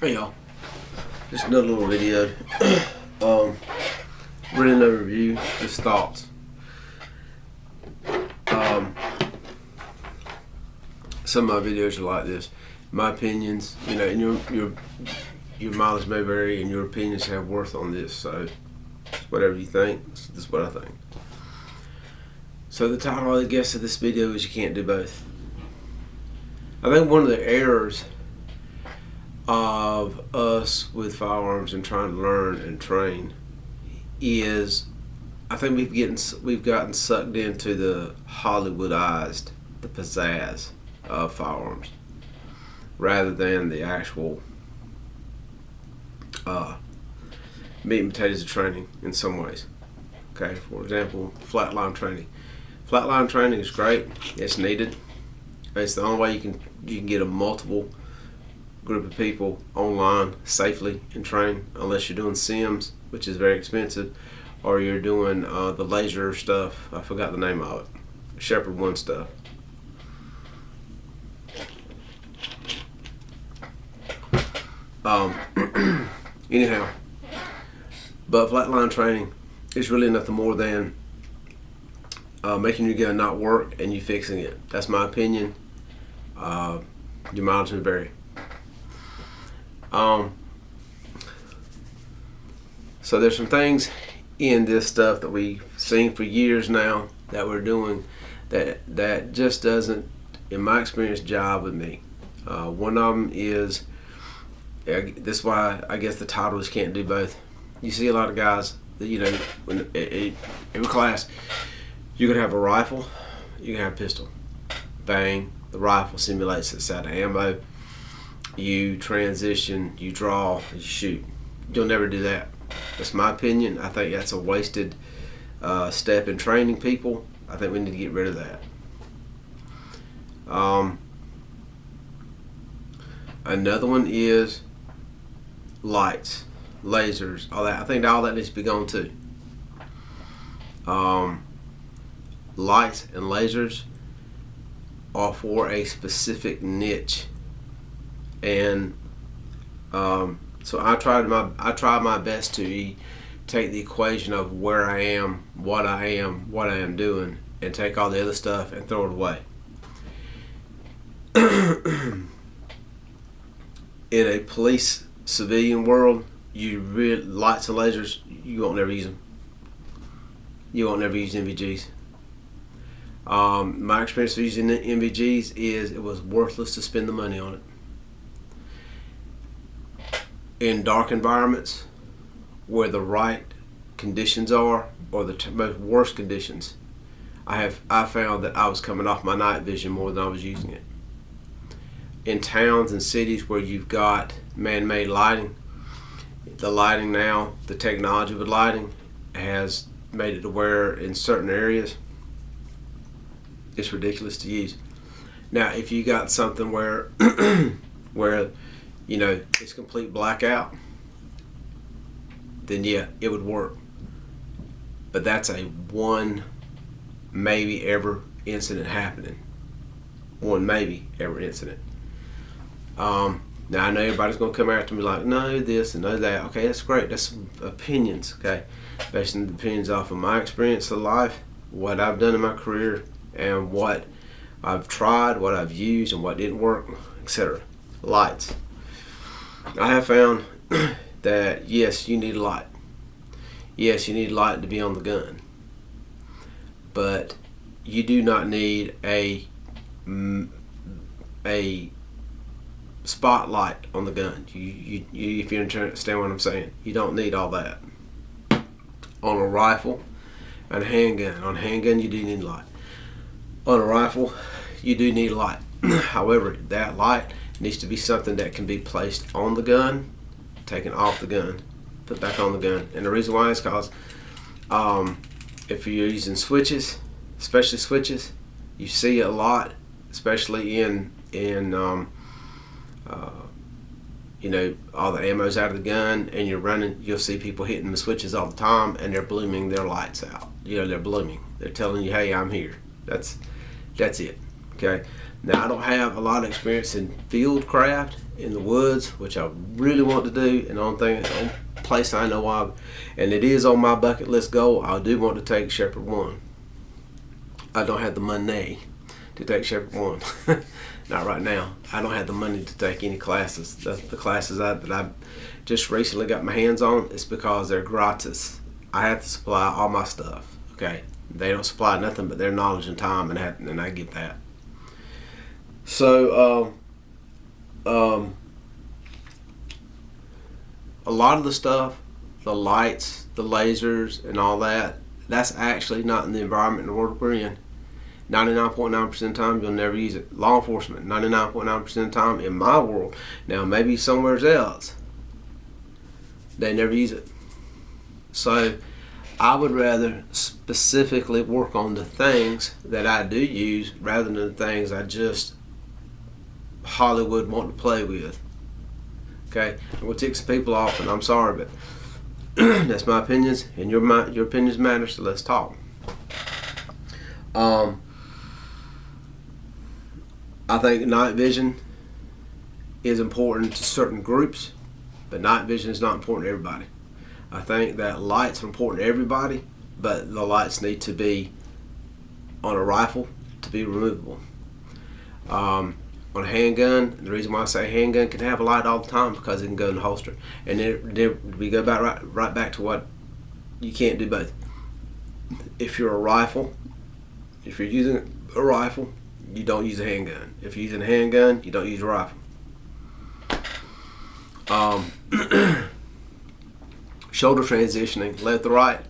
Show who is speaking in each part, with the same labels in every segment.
Speaker 1: Hey y'all, just another little video. um, Really no review, just thoughts. Um, some of my videos are like this. My opinions, and your mileage may vary, and your opinions have worth on this. So, whatever you think, this is what I think. So the title, I guess, of this video is "You Can't Do Both." I think one of the errors of us with firearms and trying to learn and train is I think we've gotten sucked into the Hollywoodized, the pizzazz of firearms rather than the actual meat and potatoes of training in some ways. Okay, for example, flatline training. Flatline training is great. It's needed. It's the only way you can get a multiple group of people online safely and train, unless you're doing sims, which is very expensive, or you're doing the laser stuff. I forgot the name of it. Shepherd One stuff. Anyhow, but flatline training is really nothing more than making your gun not work and you fixing it. That's my opinion. Your mileage may vary. So there's some things in this stuff that we've seen for years now that we're doing that just doesn't, in my experience, jive with me. One of them is, this is why I guess the title is "Can't Do Both." You see a lot of guys that, when every class, you can have a rifle, you can have a pistol. Bang, the rifle simulates a set of ammo. You transition, you draw, you shoot. You'll never do that. That's my opinion. I think that's a wasted step in training people. I think we need to get rid of that. Another one is lights, lasers, all that. I think all that needs to be gone too. Lights and lasers are for a specific niche, and so I tried my best to take the equation of where I am, what I am doing, and take all the other stuff and throw it away. In a police civilian world, lights and lasers, you won't never use them. You won't never use NVGs. My experience with using NVGs is it was worthless to spend the money on it. In dark environments where the right conditions are, or the most worst conditions, I found that I was coming off my night vision more than I was using it. In towns and cities where you've got man-made lighting, the technology with lighting has made it to where in certain areas it's ridiculous to use. Now, if you got something where where it's complete blackout, then yeah, it would work. But that's a one maybe ever incident happening. One maybe ever incident. Now I know everybody's gonna come after me like, no this and no that. Okay, that's great. That's some opinions. Okay, based on the opinions off of my experience of life, what I've done in my career, and what I've tried, what I've used, and what didn't work, etc. Lights. I have found that yes, you need a light. Yes, you need light to be on the gun, but you do not need a spotlight on the gun. You if you understand what I'm saying, you don't need all that. On a rifle and a handgun, you do need light. On a rifle, you do need light. However, that light needs to be something that can be placed on the gun, taken off the gun, put back on the gun. And the reason why is because if you're using switches, especially switches, you see a lot, especially in all the ammo's out of the gun and you're running, you'll see people hitting the switches all the time and they're blooming their lights out. They're blooming. They're telling you, hey, I'm here. That's it. Okay. Now, I don't have a lot of experience in field craft in the woods, which I really want to do, and the only place I know of, and it is on my bucket list goal, I do want to take Shepherd 1. I don't have the money to take Shepherd 1. Not right now. I don't have the money to take any classes. The classes that I just recently got my hands on, it's because they're gratis. I have to supply all my stuff. Okay, they don't supply nothing but their knowledge and time, and I get that. So a lot of the stuff, the lights, the lasers, and all that, that's actually not in the environment and the world we're in. 99.9% of the time, you'll never use it. Law enforcement, 99.9% of the time in my world. Now, maybe somewhere else, they never use it. So, I would rather specifically work on the things that I do use rather than the things I just Hollywood want to play with. Okay, I'm going to tick some people off, and I'm sorry, but that's my opinions, and your opinions matter, so let's talk. I think night vision is important to certain groups, but night vision is not important to everybody. I think that lights are important to everybody, but the lights need to be on a rifle to be removable. On a handgun, the reason why I say handgun can have a light all the time because it can go in the holster. And then we go back right back to what you can't do both. If you're using a rifle, you don't use a handgun. If you're using a handgun, you don't use a rifle. Shoulder transitioning, left to right,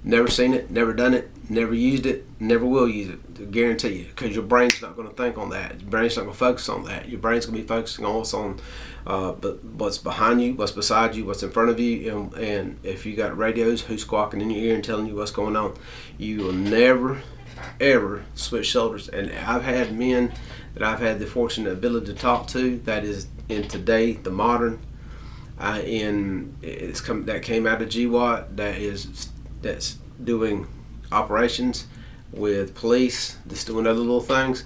Speaker 1: never seen it, never done it, never used it, never will use it, I guarantee you, because your brain's not going to think on that. Your brain's not going to focus on that. Your brain's going to be focusing on what's behind you, what's beside you, what's in front of you, and if you got radios, who's squawking in your ear and telling you what's going on, you will never, ever switch shoulders. And I've had men that I've had the fortunate ability to talk to that is in today, the modern, that came out of GWAT, that's doing operations with police, that's doing other little things,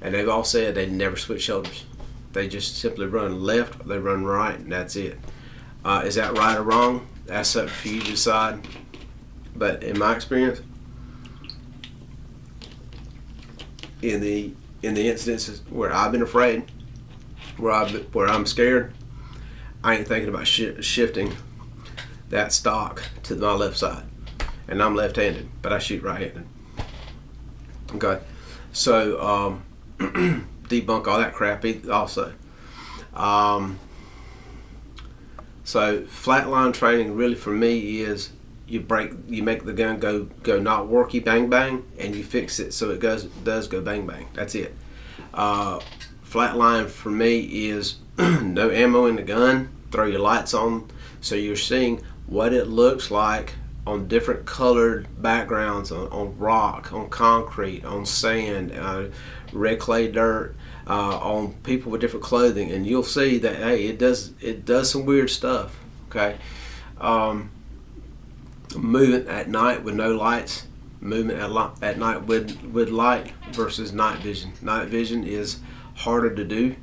Speaker 1: and they've all said they never switch shoulders. They just simply run left or they run right, and that's it. Is that right or wrong? That's up for you to decide. But in my experience, in the instances where I've been afraid, where I'm scared, I ain't thinking about shifting that stock to my left side. And I'm left-handed, but I shoot right-handed. Okay, so debunk all that crap also. So flatline training really for me is you make the gun go not worky bang bang, and you fix it so it does go bang bang. That's it. Flatline for me is no ammo in the gun. Throw your lights on so you're seeing what it looks like on different colored backgrounds, on rock, on concrete, on sand, red clay dirt, on people with different clothing, and you'll see that hey, it does some weird stuff. Okay, movement at night with no lights, movement at night with light versus night vision. Night vision is harder to do,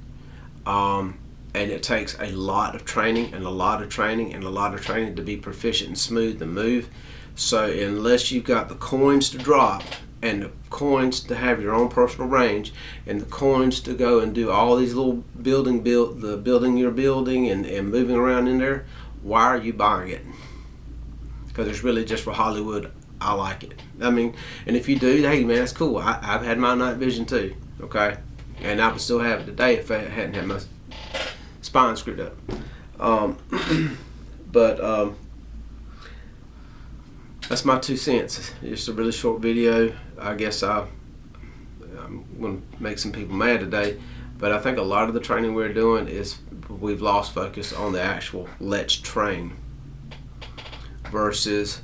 Speaker 1: and it takes a lot of training and a lot of training to be proficient and smooth and move. So unless you've got the coins to drop and the coins to have your own personal range and the coins to go and do all these little building you're building and moving around in there, why are you buying it? Because it's really just for Hollywood. I like it. I mean, and if you do, hey man, that's cool. I've had my night vision too, okay? And I would still have it today if I hadn't had my spine screwed up. But that's my 2 cents. It's a really short video. I guess I'm going to make some people mad today, but I think a lot of the training we're doing is we've lost focus on the actual let's train versus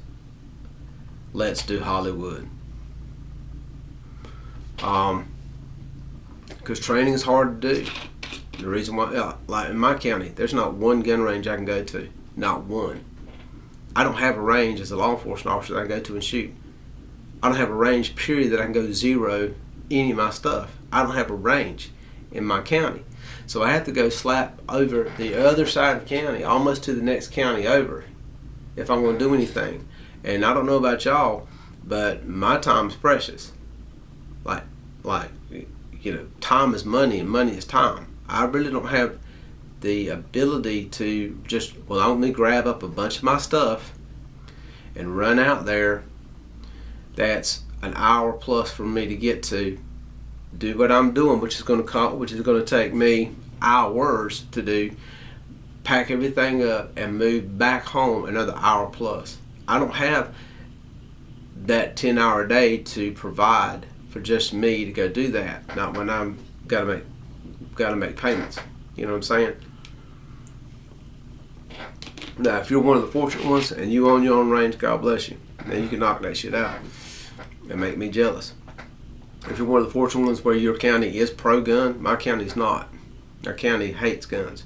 Speaker 1: let's do Hollywood. Because training is hard to do. The reason why, like in my county, there's not one gun range I can go to. Not one. I don't have a range as a law enforcement officer that I can go to and shoot. I don't have a range, period, that I can go zero any of my stuff. I don't have a range in my county. So I have to go slap over the other side of the county, almost to the next county over, if I'm going to do anything. And I don't know about y'all, but my time's precious. Like, you know, time is money and money is time. I really don't have the ability to just, well, I only grab up a bunch of my stuff and run out there. That's an hour plus for me to get to do what I'm doing, which is going to take me hours to do. Pack everything up and move back home another hour plus. I don't have that 10-hour day to provide for just me to go do that. Not when I'm gotta make payments. You know what I'm saying? Now, if you're one of the fortunate ones and you own your own range, God bless you. Then you can knock that shit out and make me jealous. If you're one of the fortunate ones where your county is pro-gun, my county's not. Our county hates guns.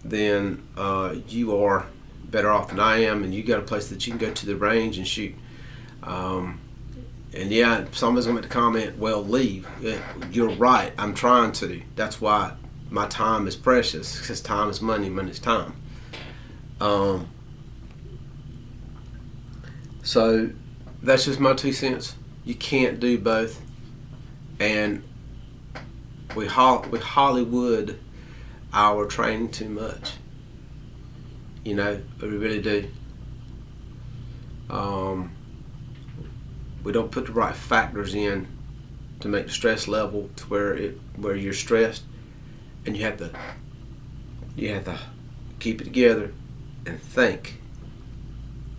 Speaker 1: Then you are better off than I am, and you got a place that you can go to the range and shoot. And yeah, somebody's gonna make the comment, well, leave. Yeah, you're right, I'm trying to. That's why my time is precious, because time is money, money is time. So that's just my 2 cents. You can't do both, and we Hollywood our training too much. You know, we really do. We don't put the right factors in to make the stress level to where you're stressed, and you have to keep it together and think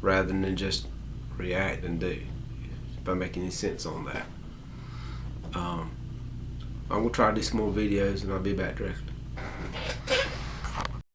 Speaker 1: rather than just react and do. If I make any sense on that. I'm gonna try to do some more videos, and I'll be back directly.